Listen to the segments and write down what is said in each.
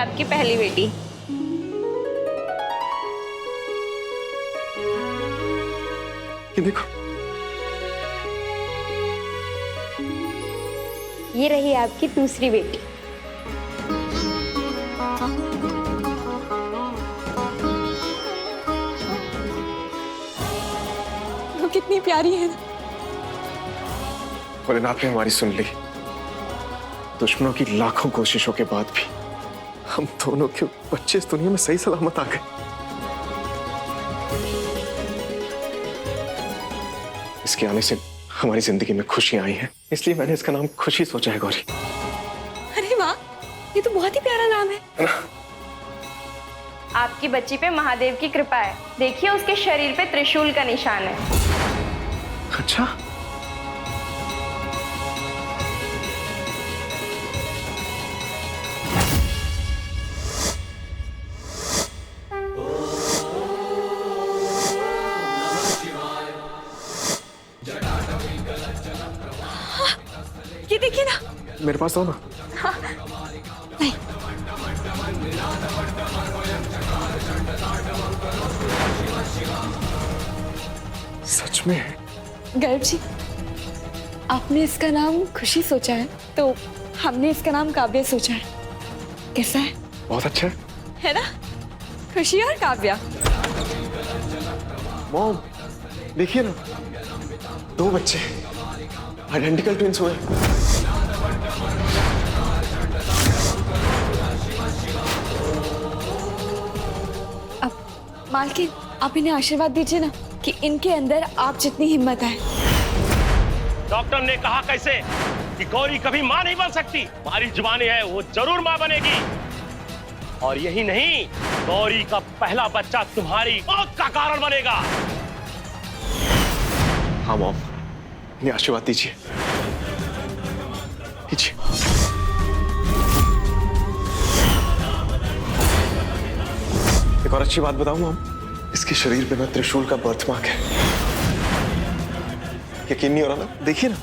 आपकी पहली बेटी। ये देखो, ये रही आपकी दूसरी बेटी। वो कितनी प्यारी है। भोलेनाथ ने हमारी सुन ली। दुश्मनों की लाखों कोशिशों के बाद भी हम दोनों के बच्चे इस दुनिया में सही सलामत आ गए। इसके आने से हमारी जिंदगी में खुशियां आई हैं, इसलिए मैंने इसका नाम खुशी सोचा है। गौरी, अरे वाह, ये तो बहुत ही प्यारा नाम है। आपकी बच्ची पे महादेव की कृपा है। देखिए उसके शरीर पे त्रिशूल का निशान है। अच्छा, ये देखिए ना। मेरे पास दो ना। नहीं, सच में है? गर्व जी, आपने इसका नाम खुशी सोचा है, तो हमने इसका नाम काव्या सोचा है। कैसा है? बहुत अच्छा है ना? खुशी और काव्या। मॉम, देखिए ना, दो बच्चे आइडेंटिकल ट्विंस हुए। अब मालकिन, आप इन्हें आशीर्वाद दीजिए ना कि इनके अंदर आप जितनी हिम्मत है। डॉक्टर ने कहा कैसे कि गौरी कभी मां नहीं बन सकती। हमारी जुबानी है, वो जरूर मां बनेगी। और यही नहीं, गौरी का पहला बच्चा तुम्हारी मौत का कारण बनेगा। हाँ मॉम, ये आशीर्वाद दीजिए, दीजिए। एक और अच्छी बात बताऊं मॉम, इसके शरीर पे ना त्रिशूल का बर्थ मार्क है। यकीन नहीं हो रहा ना? देखिए ना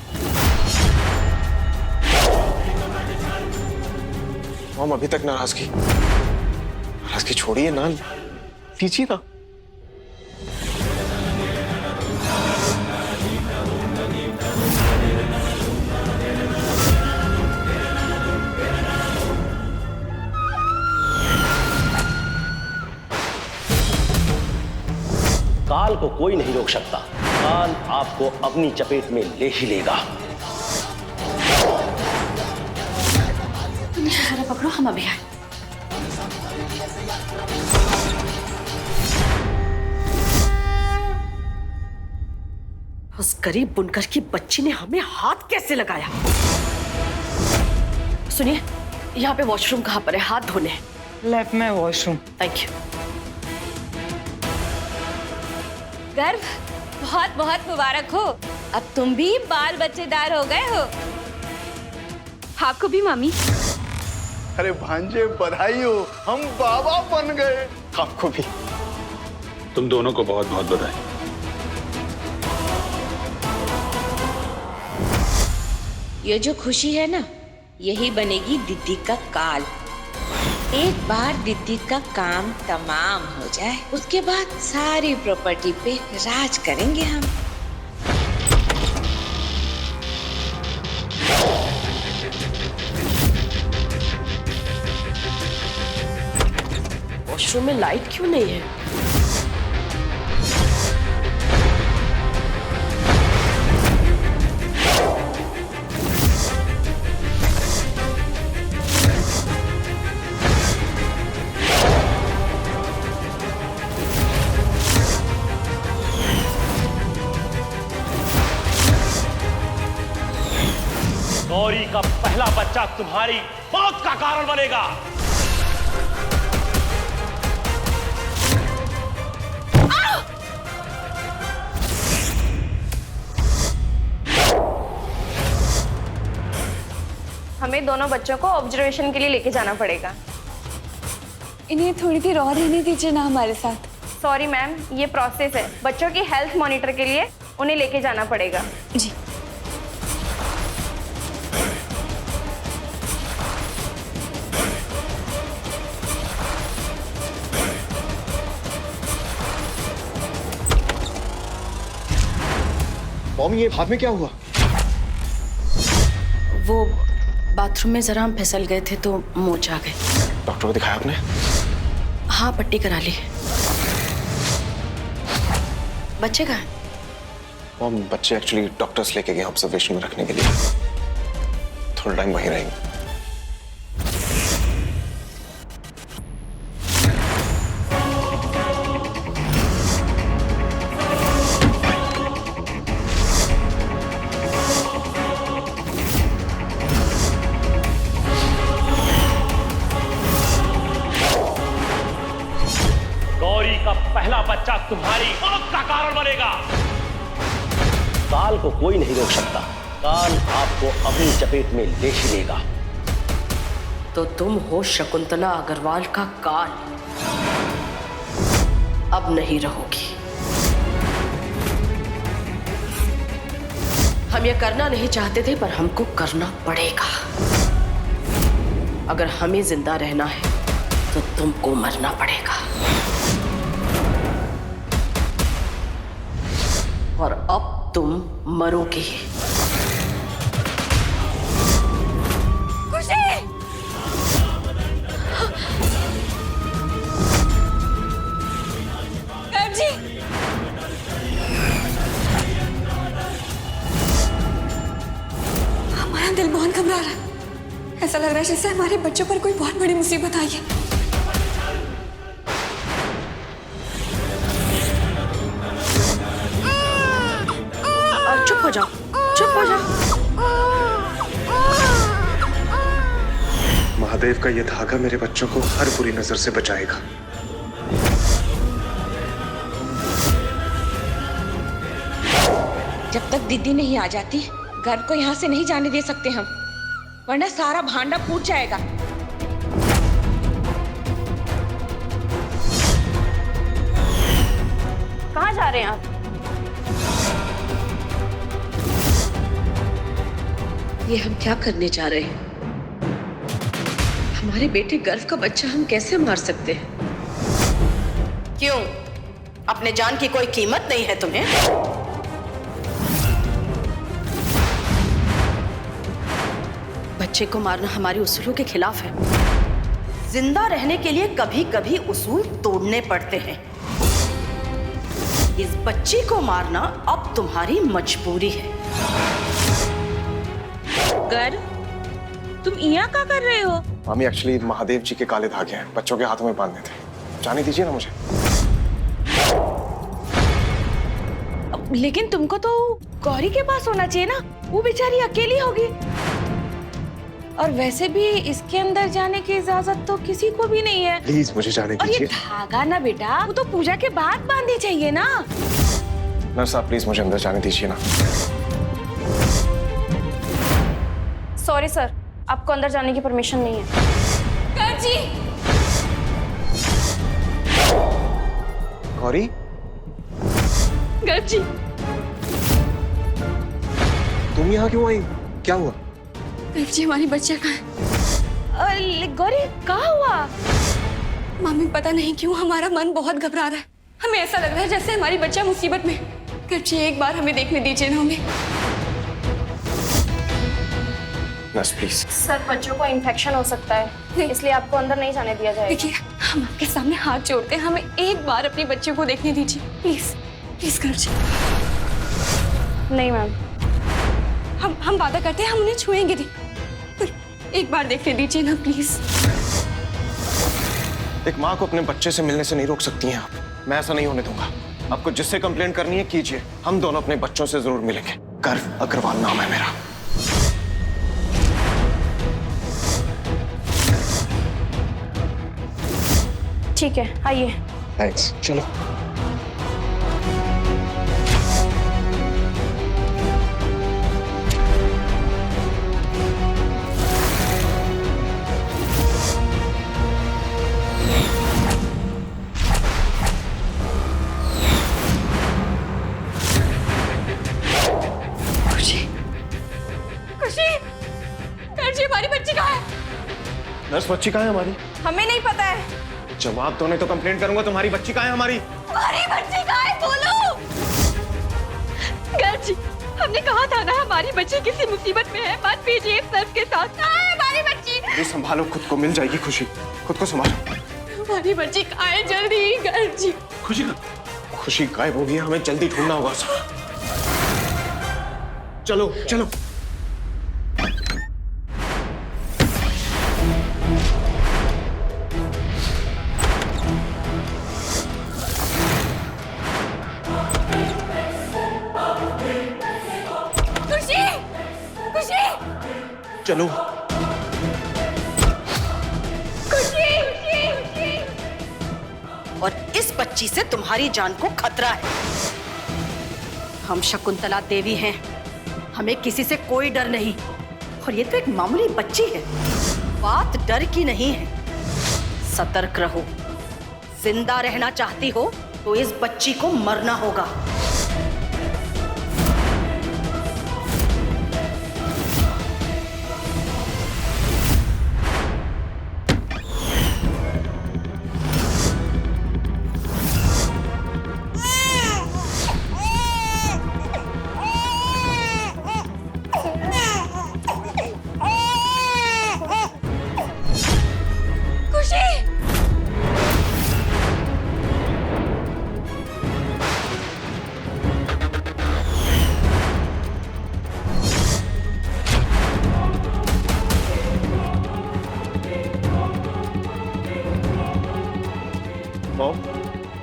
मॉम, अभी तक नाराजगी छोड़िए ना, लीजिए ना। काल को कोई नहीं रोक सकता। काल आपको अपनी चपेट में ले ही लेगा। तुम इशारा पकड़ो, हम अभी आए। उस गरीब बुनकर की बच्ची ने हमें हाथ कैसे लगाया? सुनिए, यहाँ पे वॉशरूम कहाँ पर है? हाथ धोने। लेफ्ट में वॉशरूम। Thank you. गर्व, बहुत बहुत मुबारक हो। अब तुम भी बाल बच्चेदार हो गए हो। आपको भी मामी। अरे भांजे, बधाई हो, हम बाबा बन गए। आपको भी। तुम दोनों को बहुत बहुत बधाई। ये जो खुशी है ना, यही बनेगी दीदी का काल। एक बार दीदी का काम तमाम हो जाए, उसके बाद सारी प्रॉपर्टी पे राज करेंगे हम। वॉशरूम में लाइट क्यों नहीं है? गौरी का पहला बच्चा तुम्हारी मौत का कारण बनेगा। हमें दोनों बच्चों को ऑब्जर्वेशन के लिए लेके जाना पड़ेगा। इन्हें थोड़ी देर और रहने दीजिए ना हमारे साथ। सॉरी मैम, ये प्रोसेस है। बच्चों की हेल्थ मॉनिटर के लिए उन्हें लेके जाना पड़ेगा। जी। मॉम ये हाथ में क्या हुआ? वो बाथरूम में जरा हम फिसल गए थे तो मोच आ गए। डॉक्टर को दिखाया आपने? हाँ, पट्टी करा ली। बच्चे कहाँ हैं? मॉम बच्चे एक्चुअली डॉक्टर्स लेके गए ऑब्जर्वेशन में रखने के लिए, थोड़ा टाइम वहीं रहेंगे। गौरी का पहला बच्चा तुम्हारी मौत का कारण बनेगा। काल को कोई नहीं रोक सकता, काल आपको अपनी चपेट में ले ही लेगा। तो तुम हो शकुंतला अग्रवाल का काल, अब नहीं रहोगी। हम ये करना नहीं चाहते थे, पर हमको करना पड़ेगा। अगर हमें जिंदा रहना है तो तुमको मरना पड़ेगा। और अब तुम मरोगी। खुशी! गर्भ जी! हमारा दिल बहुत घबरा रहा है। ऐसा लग रहा है जैसे हमारे बच्चों पर कोई बहुत बड़ी मुसीबत आई है। चुप हो जाओ, चुप हो जाओ। महादेव का ये धागा मेरे बच्चों को हर बुरी नजर से बचाएगा। जब तक दीदी नहीं आ जाती घर को यहाँ से नहीं जाने दे सकते हम, वरना सारा भांडा फूट जाएगा। कहाँ जा रहे हैं आप? ये हम क्या करने जा रहे हैं? हमारे बेटे गर्भ का बच्चा हम कैसे मार सकते हैं? क्यों? अपने जान की कोई कीमत नहीं है तुम्हें? बच्चे को मारना हमारे उसूलों के खिलाफ है। जिंदा रहने के लिए कभी कभी उसूल तोड़ने पड़ते हैं। इस बच्ची को मारना अब तुम्हारी मजबूरी है। गर्भ, तुम यहाँ क्या कर रहे हो? मामी एक्चुअली महादेव जी के काले धागे हैं, बच्चों के हाथों में बांधने थे। जाने दीजिए ना मुझे। लेकिन तुमको तो गौरी के पास होना चाहिए ना, वो बेचारी अकेली होगी। और वैसे भी इसके अंदर जाने की इजाजत तो किसी को भी नहीं है। प्लीज मुझे जाने और ये दीजिए। धागा ना बेटा, वो तो पूजा के बाद बांधनी चाहिए ना। नर्स साहब प्लीज मुझे अंदर जाने दीजिए ना। सॉरी सर, आपको अंदर जाने की परमिशन नहीं है। गर्भ जी! गौरी? गर्भ जी! तुम यहाँ क्यों आई? क्या हुआ? गर्भ जी, हमारी बच्चा कहाँ है? गौरी कहाँ हुआ? मामी पता नहीं क्यों हमारा मन बहुत घबरा रहा है। हमें ऐसा लग रहा है जैसे हमारी बच्चा मुसीबत में। गर्भ जी, एक बार हमें देखने दीजिए ना हमें। Nurse please. सर, बच्चों को इन्फेक्शन हो सकता है, इसलिए आपको अंदर नहीं जाने दिया जाएगा। देखिए, हम आपके सामने हाथ जोड़ते हैं, हमें एक बार अपने बच्चे को देखने दीजिए प्लीज। प्लीज गर्भ जी। नहीं मैम। हम वादा करते हैं हम उन्हें छुएंगे नहीं, पर एक बार देखने दीजिए ना प्लीज। एक माँ को अपने बच्चे से मिलने से नहीं रोक सकती हैं आप। मैं ऐसा नहीं होने दूंगा। आपको जिससे कंप्लेंट करनी है कीजिए, हम दोनों अपने बच्चों से जरूर मिलेंगे। गर्भ अग्रवाल नाम है मेरा। ठीक है, आइए। थैंक्स, चलो। हमारी बच्ची कहाँ है? नर्स बच्ची कहाँ है हमारी? हमें नहीं पता है। जवाब दो नहीं तो कंप्लेंट करूंगा। तुम्हारी बच्ची कहाँ है हमारी? हमारी बच्ची कहाँ है? बोलो। गर्ग जी, हमने कहा था ना हमारी बच्ची किसी मुसीबत में है, मत पीजिए इस सर्फ के साथ। कहाँ है हमारी बच्ची? ये संभालो खुद को, मिल जाएगी खुशी, खुद को संभालो। हमारी बच्ची कहाँ है? जल्दी गर्ग जी। खुशी गायब हो गई है, हमें जल्दी ढूंढना होगा उसे। चलो चलो। खुशी, खुशी, चलो। खुशी, और इस बच्ची से तुम्हारी जान को खतरा है। हम शकुंतला देवी हैं, हमें किसी से कोई डर नहीं। और ये तो एक मामूली बच्ची है, बात डर की नहीं है। सतर्क रहो। जिंदा रहना चाहती हो तो इस बच्ची को मरना होगा।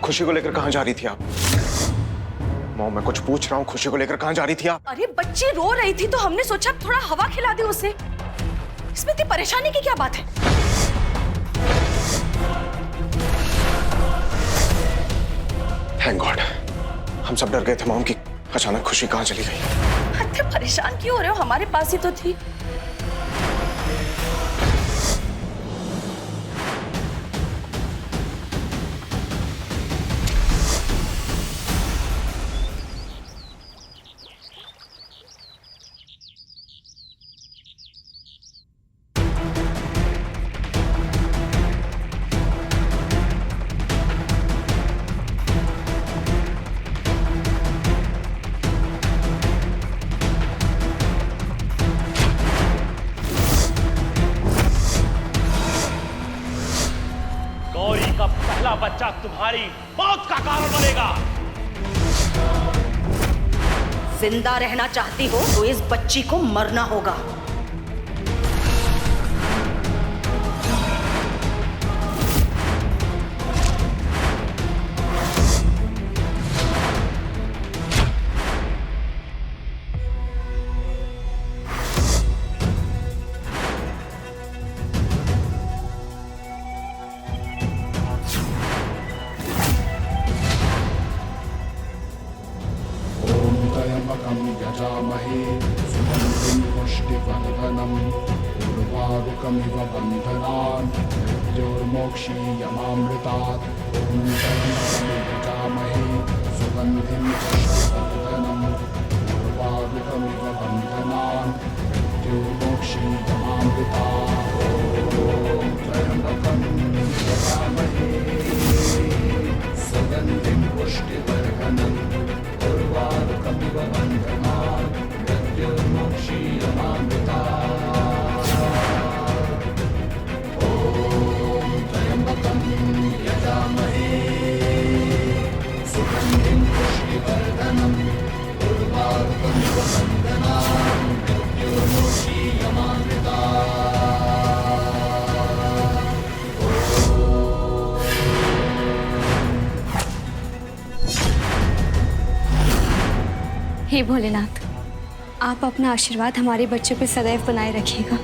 खुशी को लेकर कहां जा रही थी आप? मॉम, मैं कुछ पूछ रहा हूं, खुशी को लेकर कहां जा रही थी आप? अरे बच्ची रो रही थी तो हमने सोचा थोड़ा हवा खिला दे उसे। इसमें इतनी परेशानी की क्या बात है? थैंक गॉड, हम सब डर गए थे मॉम की अचानक खुशी कहां चली गई। इतने परेशान क्यों हो रहे हो? हमारे पास ही तो थी। गौरी का पहला बच्चा तुम्हारी मौत का कारण बनेगा। जिंदा रहना चाहती हो तो इस बच्ची को मरना होगा। त्र्यम्बकं यजामहे सुगन्धिं पुष्टिवर्धनम् उर्वारुकमिव बन्धनान् मृत्योर्मोक्षीयमामृतात्। ॐ त्र्यम्बकं यजामहे सुगन्धिं पुष्टिवर्धनम् उर्वारुकमिव बन्धनान् मृत्योर्मोक्षीयमामृतात्। ॐ त्र्यम्बकं यजामहे सुगन्धिं पुष्टिवर्धनम् उर्वारुकमिव बन्धनान् मृत्योर्मोक्षीयमामृतात्। ॐ त्र्यम्बकं यजामहे सुगन्धिं पुष्टिवर्धनम् उर्वारुकमिव बन्धनान् मृत्योर्मोक्षीयमामृतात्। हे भोलेनाथ, आप अपना आशीर्वाद हमारे बच्चों पे सदैव बनाए रखिएगा।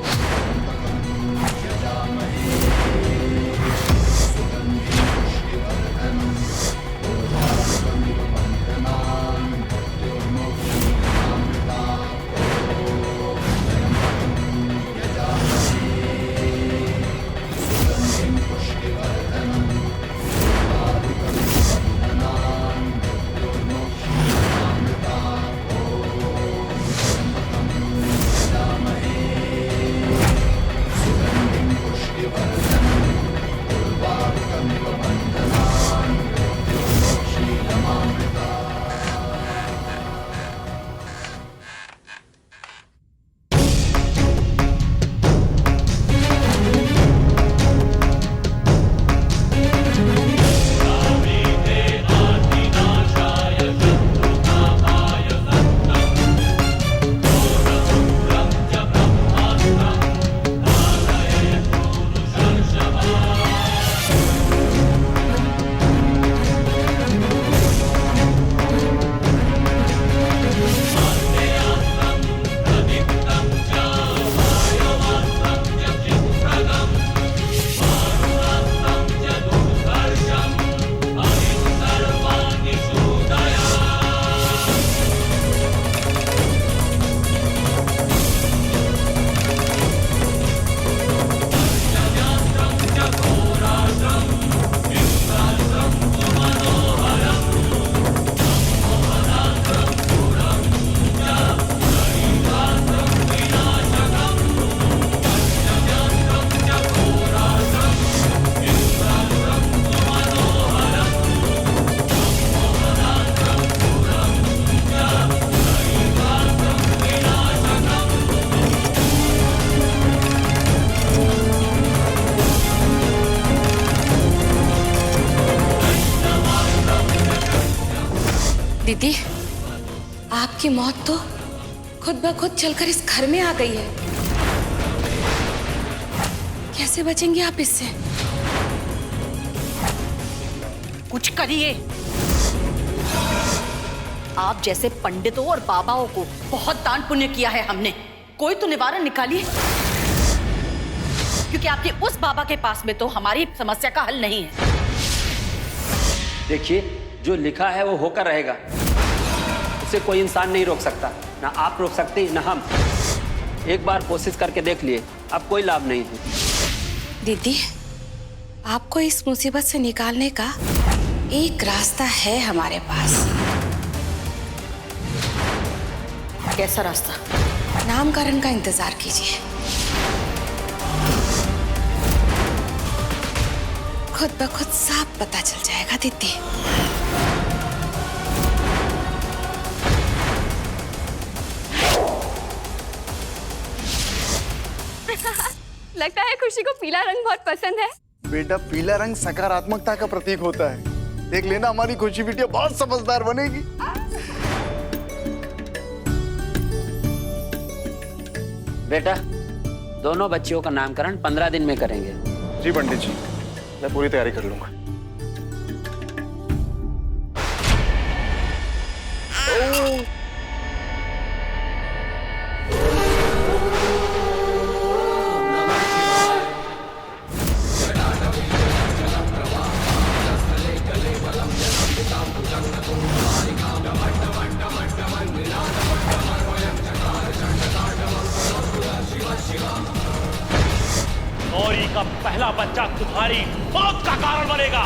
दीदी, आपकी मौत तो खुद ब खुद चलकर इस घर में आ गई है। कैसे बचेंगे आप इससे? कुछ करिए। आप जैसे पंडितों और बाबाओं को बहुत दान पुण्य किया है हमने, कोई तो निवारण निकालिए। क्योंकि आपके उस बाबा के पास में तो हमारी समस्या का हल नहीं है। देखिए, जो लिखा है वो होकर रहेगा, उसे कोई इंसान नहीं रोक सकता, ना आप रोक सकते ना हम। एक बार कोशिश करके देख लिए, अब कोई लाभ नहीं है। दीदी, आपको इस मुसीबत से निकालने का एक रास्ता है हमारे पास। कैसा रास्ता? नामकरण का इंतजार कीजिए, खुद ब खुद साफ पता चल जाएगा दीदी। लगता है खुशी को पीला रंग बहुत पसंद है। बेटा, पीला रंग सकारात्मकता का प्रतीक होता है। देख लेना, हमारी खुशी बिटिया बहुत समझदार बनेगी। बेटा, दोनों बच्चियों का नामकरण 15 दिन में करेंगे। जी पंडित जी, मैं पूरी तैयारी कर लूंगा। गौरी का पहला बच्चा तुम्हारी मौत का कारण बनेगा।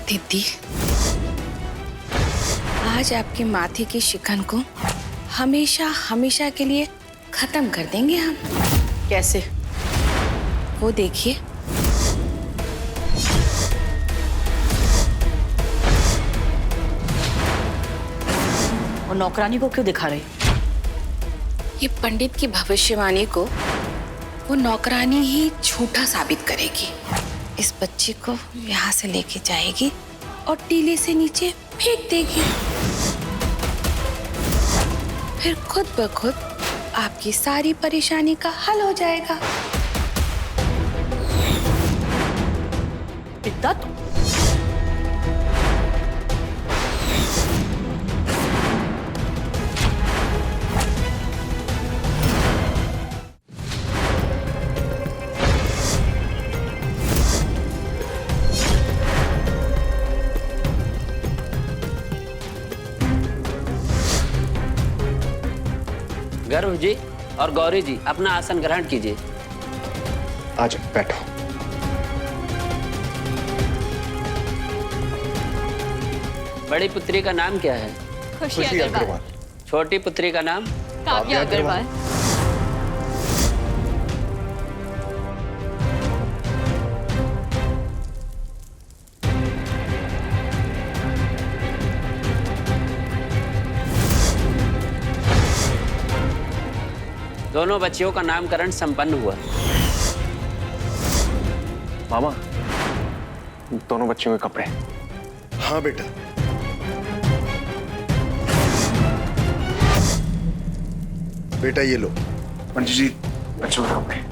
दीदी, आज आपकी माथे की शिकन को हमेशा हमेशा के लिए खत्म कर देंगे हम। कैसे? वो देखिए, और नौकरानी को क्यों दिखा रहे? ये पंडित की भविष्यवाणी को वो नौकरानी ही झूठा साबित करेगी। इस बच्ची को यहाँ से लेके जाएगी और टीले से नीचे फेंक देगी। फिर खुद ब खुद आपकी सारी परेशानी का हल हो जाएगा। इद्दत, गर्व जी और गौरी जी, अपना आसन ग्रहण कीजिए। आज बैठो। बड़ी पुत्री का नाम क्या है? खुशी अग्रवाल। छोटी पुत्री का नाम? काव्या अग्रवाल। दोनों बच्चियों का नामकरण संपन्न हुआ। मामा, दोनों बच्चियों के कपड़े। हाँ बेटा। बेटा ये लो। पंडित जी, बच्चों के कपड़े।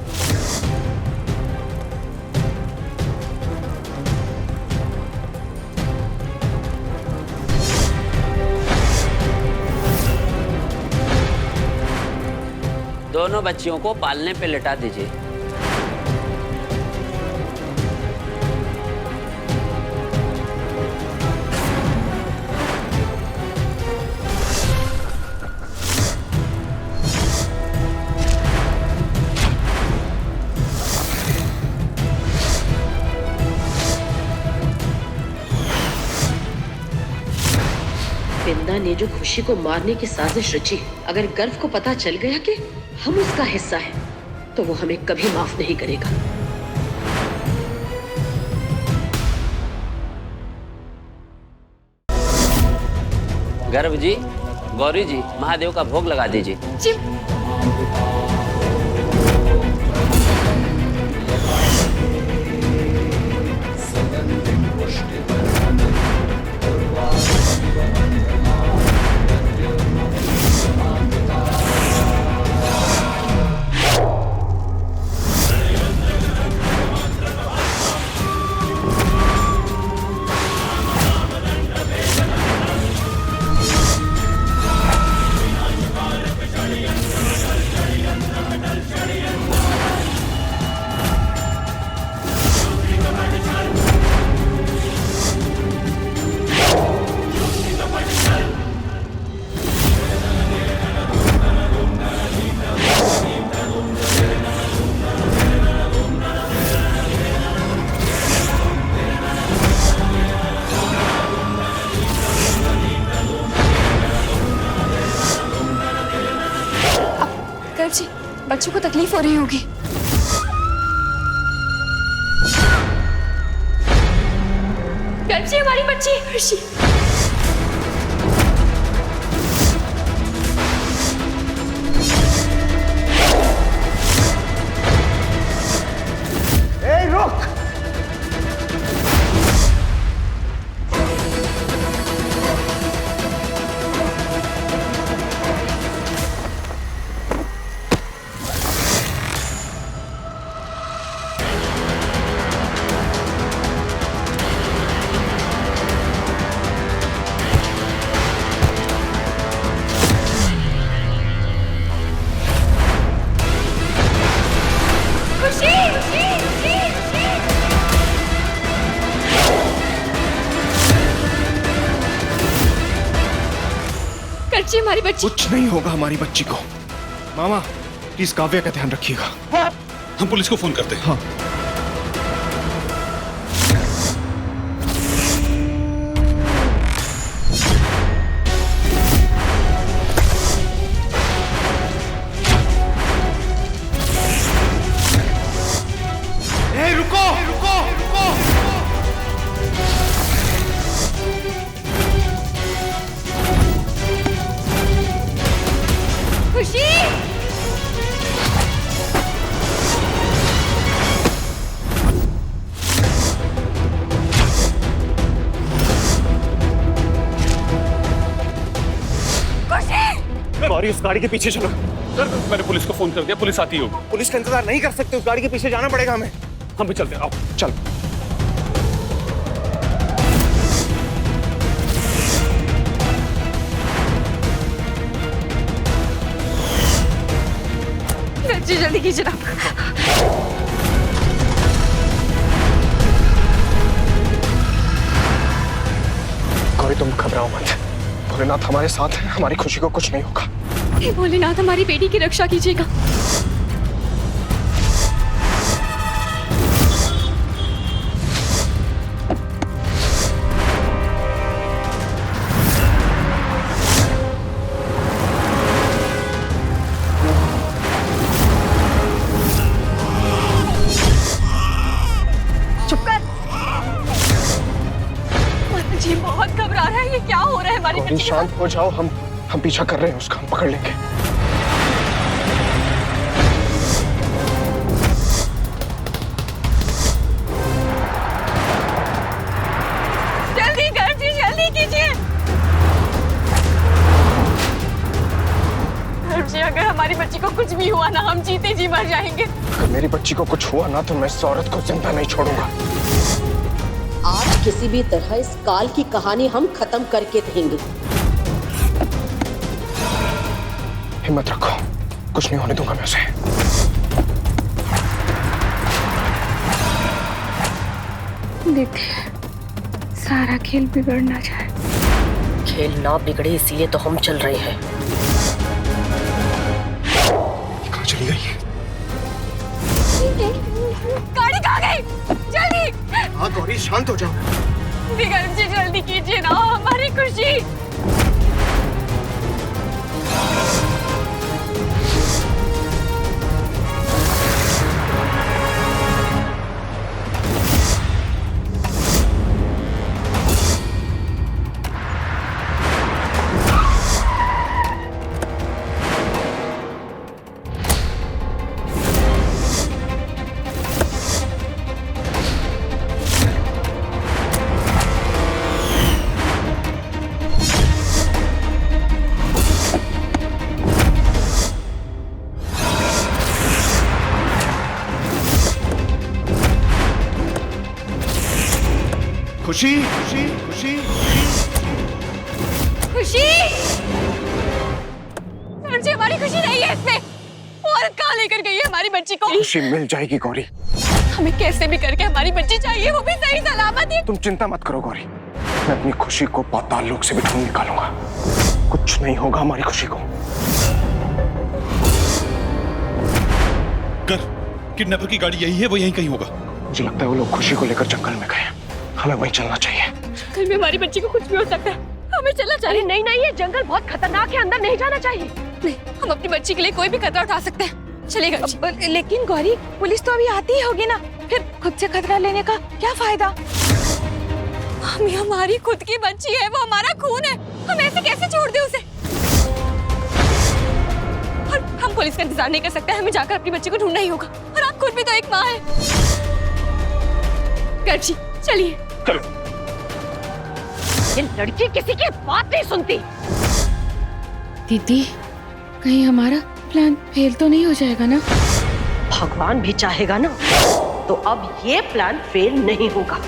दोनों बच्चियों को पालने पे लिटा दीजिए। बिंदा ने जो खुशी को मारने की साजिश रची, अगर गर्व को पता चल गया कि हम उसका हिस्सा हैं, तो वो हमें कभी माफ नहीं करेगा। गर्भ जी, गौरी जी, महादेव का भोग लगा दीजिए। जी। जी, बच्चों को तकलीफ हो रही होगी। गर्भ जी, हमारी बच्ची खुशी। रुक। हमारी बच्ची। कुछ नहीं होगा हमारी बच्ची को। मामा प्लीज काव्या का ध्यान रखिएगा। हम पुलिस को फोन करते हैं। हाँ। रुको रुको रुको। खुशी। गौरी उस गाड़ी के पीछे चलो। सर मैंने पुलिस को फोन कर दिया, पुलिस आती होगी। पुलिस का इंतजार नहीं कर सकते, उस गाड़ी के पीछे जाना पड़ेगा हमें। हम भी चलते हैं, आओ। चल। जल्दी कीजिए ना। गौरी तुम घबराओ मत, भोलेनाथ हमारे साथ है, हमारी खुशी को कुछ नहीं होगा। हे भोलेनाथ, हमारी बेटी की रक्षा कीजिएगा। बहुत घबरा रहा है, ये क्या हो रहा है हमारी बच्ची? शांत हो जाओ, हम पीछा कर रहे हैं उसका, हम पकड़ लेंगे। जल्दी गर्भ जी, जल्दी कीजिए। गर्भ जी, अगर हमारी बच्ची को कुछ भी हुआ ना, हम जीते जी मर जाएंगे। अगर मेरी बच्ची को कुछ हुआ ना तो मैं इस औरत को जिंदा नहीं छोड़ूंगा। आज किसी भी तरह इस काल की कहानी हम खत्म करके रहेंगे। हिम्मत रखो, कुछ नहीं होने दूंगा मैं उसे। देखिए, सारा खेल बिगड़ ना जाए। खेल ना बिगड़े इसलिए तो हम चल रहे हैं। कहाँ चली गई? गाड़ी कहाँ गई? जल्दी। हाँ गौरी, शांत हो जाओ। गर्भ जी, जल्दी कीजिए ना, हमारी खुशी। खुशी खुशी खुशी खुशी सर जी, हमारी खुशी नहीं है इसमें। औरत कहाँ लेकर गई है हमारी बच्ची को? खुशी मिल जाएगी गौरी। हमें कैसे भी करके हमारी बच्ची चाहिए, वो भी सही सलामत है। तुम चिंता मत करो गौरी, मैं अपनी खुशी को पाताल लोक से भी ढूंढ निकालूंगा। कुछ नहीं होगा हमारी खुशी को। कर किडनैपर की गाड़ी यही है, वो यहीं कहीं होगा। मुझे लगता है वो लोग खुशी को लेकर जंगल में गए, हमें वहीं चलना चाहिए। जंगल में हमारी बच्ची को कुछ भी हो सकता है, हमें चलना चाहिए। नहीं नहीं, ये जंगल बहुत खतरनाक है, अंदर नहीं जाना चाहिए। नहीं, हम अपनी बच्ची के लिए कोई भी खतरा उठा सकते हैं। चलेगा। लेकिन गौरी, पुलिस तो अभी आती ही होगी ना, फिर खुद से खतरा लेने का क्या फायदा? हम हमारी खुद की बच्ची है, वो हमारा खून है, हम ऐसे कैसे छोड़ दें उसे? और हम पुलिस का इंतजार नहीं कर सकते, हमें जाकर अपनी बच्ची को ढूंढना ही होगा। और आप खुद भी तो एक माँ है। गर्जी, चलिए। चलो। ये लड़की किसी की बात नहीं सुनती। दीदी, कहीं हमारा प्लान फेल तो नहीं हो जाएगा ना? भगवान भी चाहेगा ना, तो अब ये प्लान फेल नहीं होगा।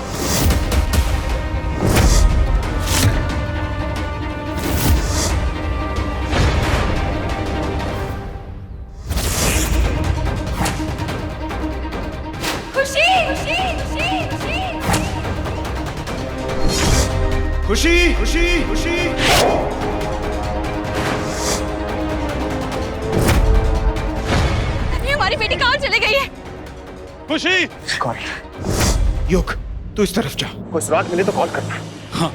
खुशी खुशी खुशी खुशी खुशी खुशी खुशी हमारी बेटी कहाँ चले गई है? खुशी, गौरी, युग, तू इस तरफ जा, कोई सुराग मिले तो कॉल करना। हाँ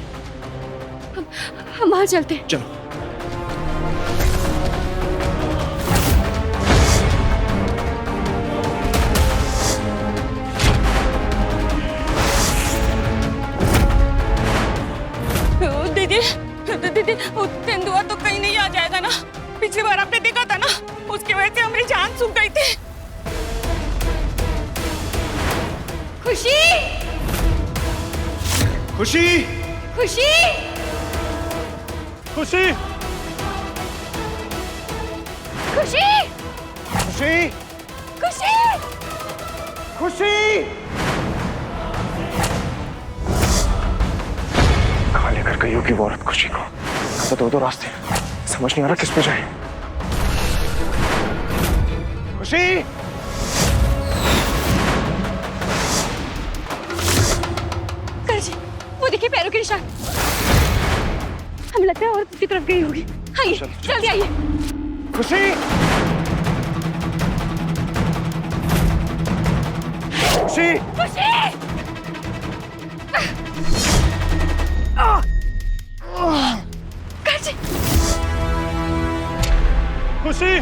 हम वहाँ चलते हैं। चलो। दीदी, वो तेंदुआ तो कहीं नहीं आ जाएगा ना? पिछली बार आपने देखा था ना, उसकी वजह से हमारी जान सूख गई थी। खुशी खुशी खुशी खुशी खुशी खुशी खुशी खुशी कहाँ लेकर गई होगी वो औरत खुशी को? तो दो रास्ते हैं, समझ नहीं आ रहा किस पे जाए। खुशी, जी, वो देखिए पैरों के निशान। हमें लगता है औरत उसकी तरफ गई होगी। आइए, जल्दी आइए। खुशी खुशी खुशी खुशी,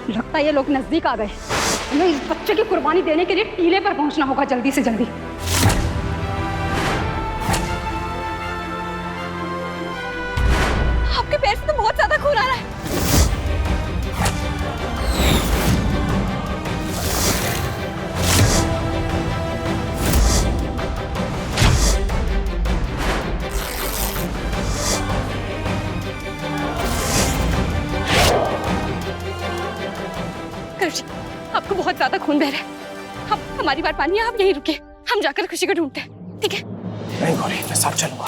लगता है ये लोग नजदीक आ गए। हमें इस बच्चे की कुर्बानी देने के लिए टीले पर पहुंचना होगा जल्दी से जल्दी। आपके पैर से तो बहुत ज्यादा खून आ रहा है। आपको बहुत ज्यादा खून बह रहा है। अब हमारी बात मानिए, आप यहीं रुके, हम जाकर खुशी को ढूंढते हैं, ठीक है? नहीं गौरी, मैं साथ चलूंगा।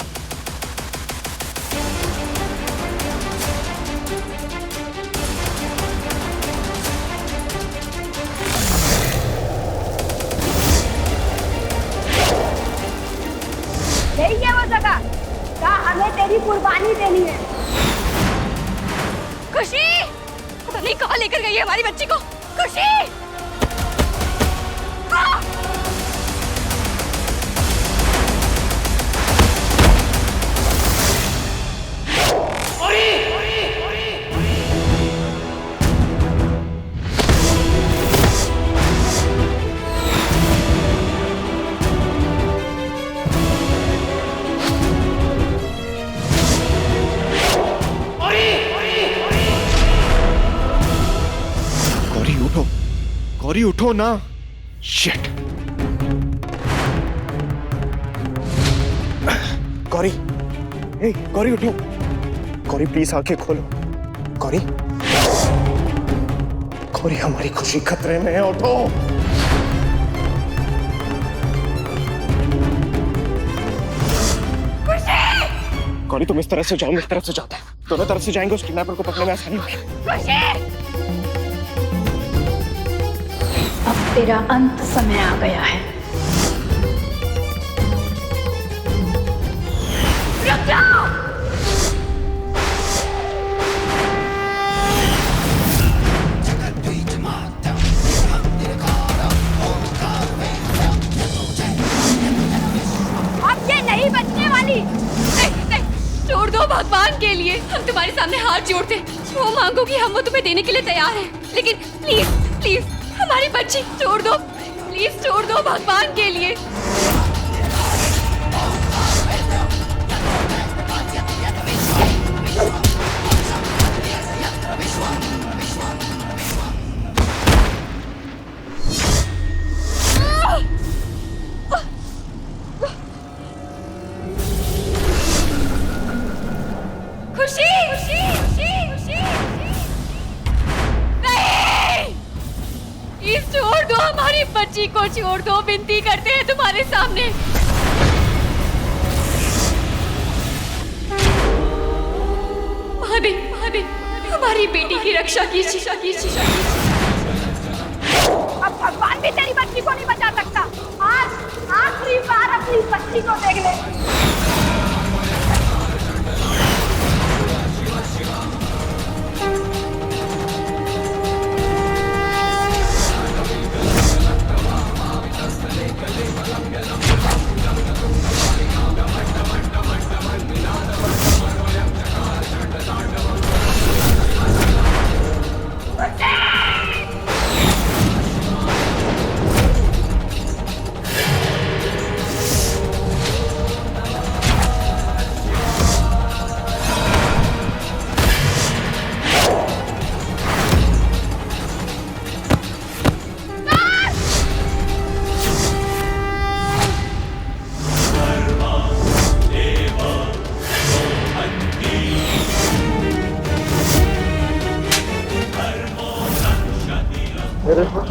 यही है वो जगह जहाँ हमें तेरी कुर्बानी देनी है। खुशी, पता नहीं कहाँ लेकर गई है हमारी बच्ची को। खुशी, गौरी उठो ना। शिट। गौरी, ए गौरी उठो। गौरी प्लीज आंखें खोलो। गौरी, गौरी हमारी खुशी खतरे में है, उठो। गौरी तुम इस तरफ से जाओ, मैं इस तरफ से जाता हूँ। दोनों तरफ से जाएंगे, उस किडनैपर को पकड़ने में आसानी होगी। अब तेरा अंत समय आ गया है। रुक जाओ! अब ये नहीं बचने वाली। नहीं, छोड़ दो भगवान के लिए। हम तुम्हारे सामने हाथ जोड़ते, वो मांगोगी हम वो तुम्हें देने के लिए तैयार हैं। लेकिन प्लीज प्लीज हमारी बच्ची छोड़ दो, प्लीज छोड़ दो भगवान के लिए। खुशी, खुशी, खुशी, खुशी, नहीं! प्लीज छोड़ दो हमारी बच्ची को, छोड़ दो, विनती करते हैं तुम्हारे सामने। महादेव, महादेव, हमारी बेटी की रक्षा कीजिए। अब भगवान भी तेरी बच्ची को नहीं बचा सकता। आज आखिरी बार अपनी बच्ची को देख ले।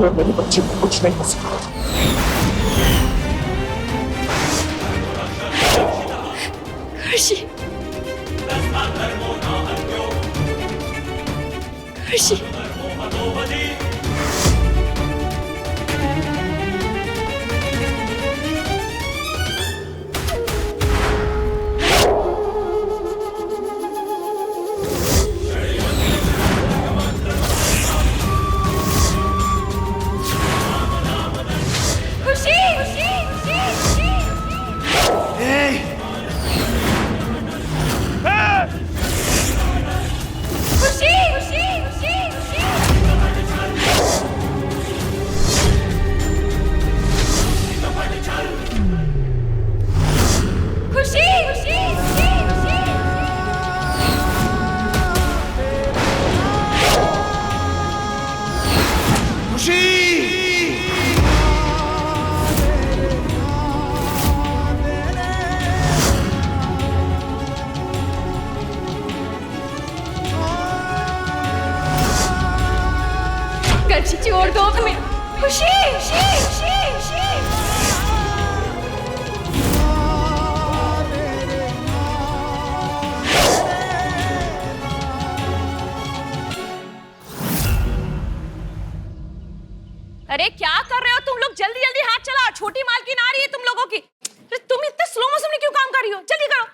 मेरी बच्ची को कुछ नहीं हो सकता। खुशी, खुशी, छोड़ दो हमें। खुशी, खुशी, खुशी, खुशी। अरे क्या कर रहे हो तुम लोग? जल्दी जल्दी हाथ चलाओ, छोटी मालकिन आ रही है तुम लोगों की। तुम इतने स्लो मोशन में क्यों काम कर रही हो? जल्दी करो।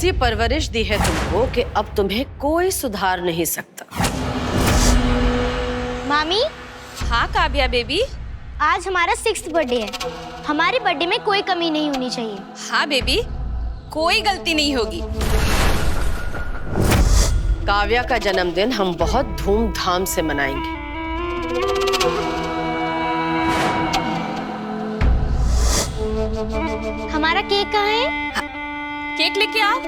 ऐसी परवरिश दी है तुमको कि अब तुम्हें कोई सुधार नहीं सकता। मामी, हाँ काव्या बेबी। आज हमारा 6th बर्थडे है। हमारे बर्थडे में कोई कमी नहीं होनी चाहिए। हाँ बेबी, कोई गलती नहीं होगी। काव्या का जन्मदिन हम बहुत धूमधाम से मनाएंगे। हमारा केक कहाँ है? केक लेके आओ।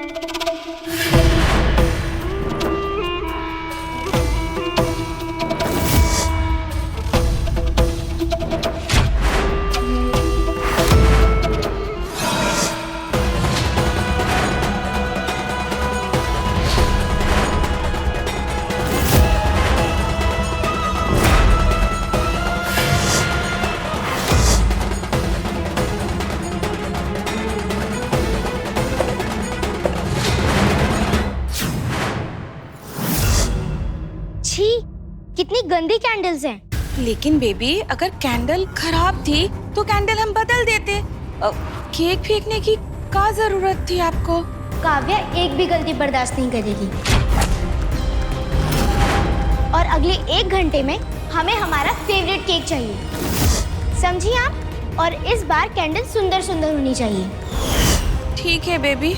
छी, कितनी गंदी कैंडल्स हैं। लेकिन बेबी, अगर कैंडल खराब थी तो कैंडल हम बदल देते। केक फेंकने की क्या जरूरत थी आपको? काव्या एक भी गलती बर्दाश्त नहीं करेगी। और अगले 1 घंटे में हमें हमारा फेवरेट केक चाहिए, समझी आप? और इस बार कैंडल सुंदर सुंदर होनी चाहिए। ठीक है बेबी।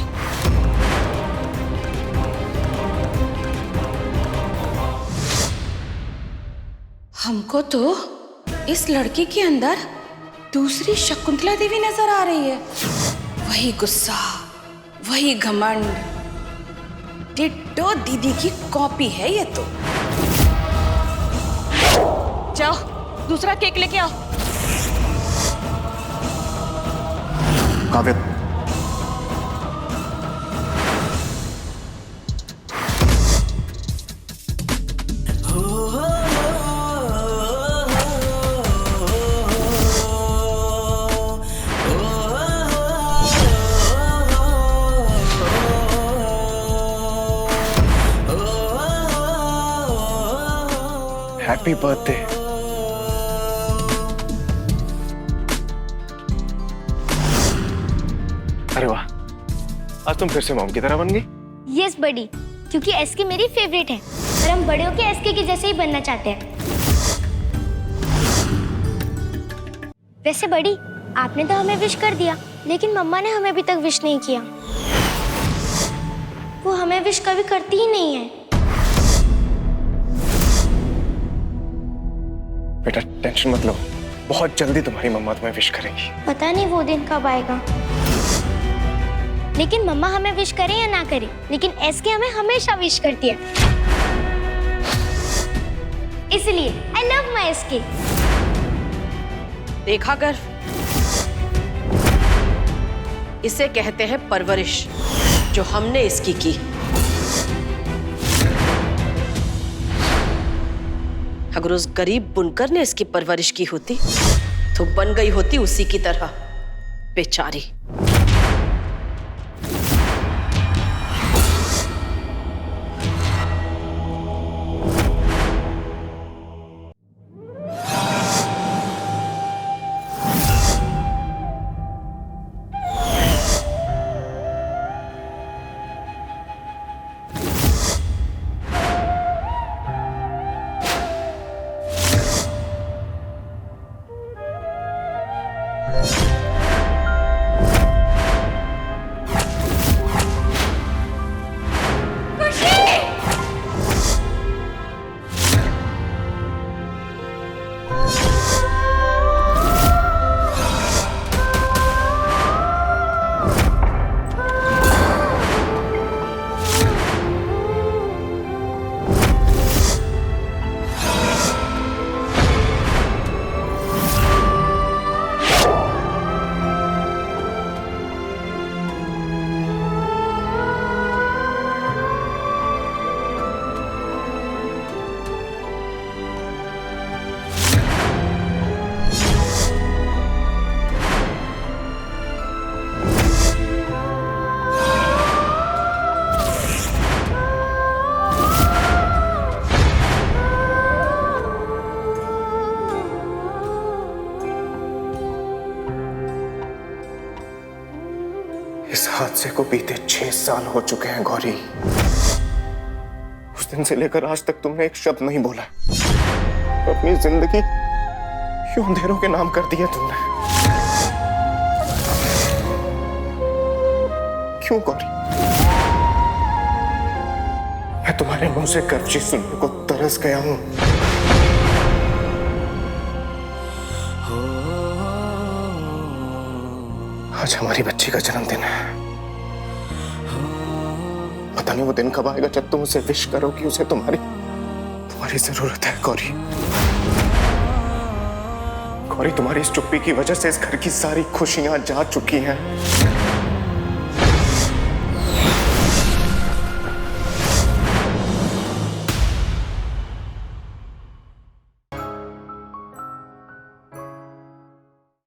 हमको तो इस लड़की के अंदर दूसरी शकुंतला देवी नजर आ रही है। वही गुस्सा, वही घमंड, डिट्टो दीदी की कॉपी है ये तो। जाओ, दूसरा केक लेके आओ। Kavya, happy birthday. अरे वाह, आज तुम फिर से मॉम की तरह बन गई। यस बडी, क्योंकि एसके मेरी फेवरेट है और हम बड़े होके एसके के जैसे ही बनना चाहते हैं। वैसे बड़ी, आपने तो हमें विश कर दिया, लेकिन मम्मा ने हमें अभी तक विश नहीं किया। वो हमें विश कभी करती ही नहीं है। बेटा टेंशन मत लो, बहुत जल्दी तुम्हारी मम्मा तुम्हें विश करेंगी। पता नहीं वो दिन कब आएगा, लेकिन मम्मा हमें विश करे या ना करे, लेकिन एसके हमें हमेशा विश करती है। इसलिए आई लव माय एसके। देखा गर्व, इसे कहते हैं परवरिश, जो हमने इसकी की। अगर उस गरीब बुनकर ने इसकी परवरिश की होती तो बन गई होती उसी की तरह बेचारी। इस हादसे को बीते 6 साल हो चुके हैं गौरी। उस दिन से लेकर आज तक तुमने एक शब्द नहीं बोला। अपनी जिंदगी क्यों अंधेरों के नाम कर दिया तुमने? क्यों गौरी? मैं तुम्हारे मुंह से कर्जी सुनने को तरस गया हूं। आज हमारी बच्ची का जन्मदिन है। पता नहीं वो दिन कब आएगा जब तुम उसे विश करोगी। उसे तुम्हारी जरूरत है गौरी। गौरी, तुम्हारी इस चुप्पी की वजह से इस घर की सारी खुशियां जा चुकी हैं।